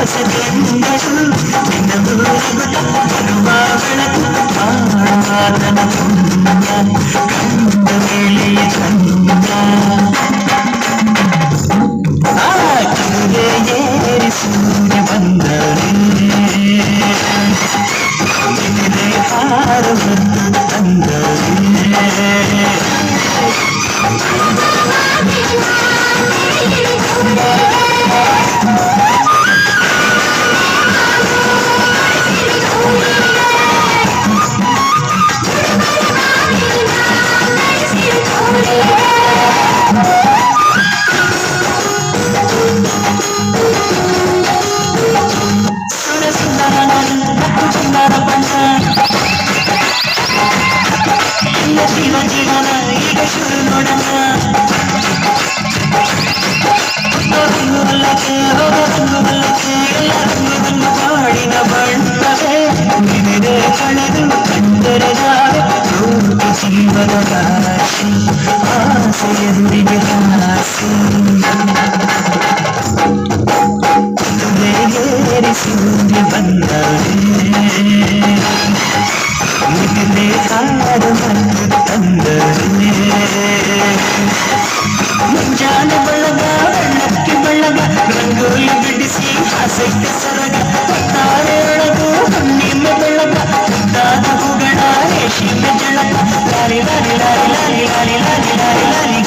ಸೆಕೆಂಡರು ನಿನ್ನ ಊರುಗುತ್ತ ಬರುವ ಬೆಳಕು ಆತನ ಪುಣ್ಯ ಕಂಡ ವೇಳೆಯ ಚಂದ ಆ ಕುದುರೆ ಏರಿ ಸೂರ್ಯ ಬಂದರೆ ನಿನ್ನೆ ಹಾರವನ್ನು ತಂದರೆ ಜೀವನ ಈಗ ಶುರು ನೋಡಮ್ಮ ರಂಗುವಲ್ಲಕ್ಕೆ ಹೋಗ ರಂಗುವಲ್ಲಕ್ಕೆ ಎಲ್ಲ ರಂಗುವನ್ನು ಕಾಡಿನ ಬಣ್ಣವೇ ನಿನಗೆ ಕಳೆದು ಕಂಡರೆ ನಾವೇ ರೂಪಿ ಜೀವನ ರಾಶಿ ಆಸೆಯೊಂದಿಗೆ ಹಾಸಿ ಏರಿ ಸೂರ್ಯ ಬಂದರೆ ನಿನ್ನೆ ಹಾಡು ಬಂದು ತಂದರೆ ಮುಂಜಾನೆ ಬೆಳಗ ಬೆಳ್ಳಕ್ಕೆ ಬೆಳಗ ರಂಗೋಲಿ ಬಿಡಿಸಿ ಆಸೆಗೆ ಸರಗ ತಾರೆಯೊಳಗು ಹುಣ್ಣಿಮೆ ಬೆಳಗ ಮುದ್ದಾದ ಹೂಗಳ ರೇಷಿಮೆ ಜಳಕ lorry lorry lorry lorry lorry lorry lorry lorry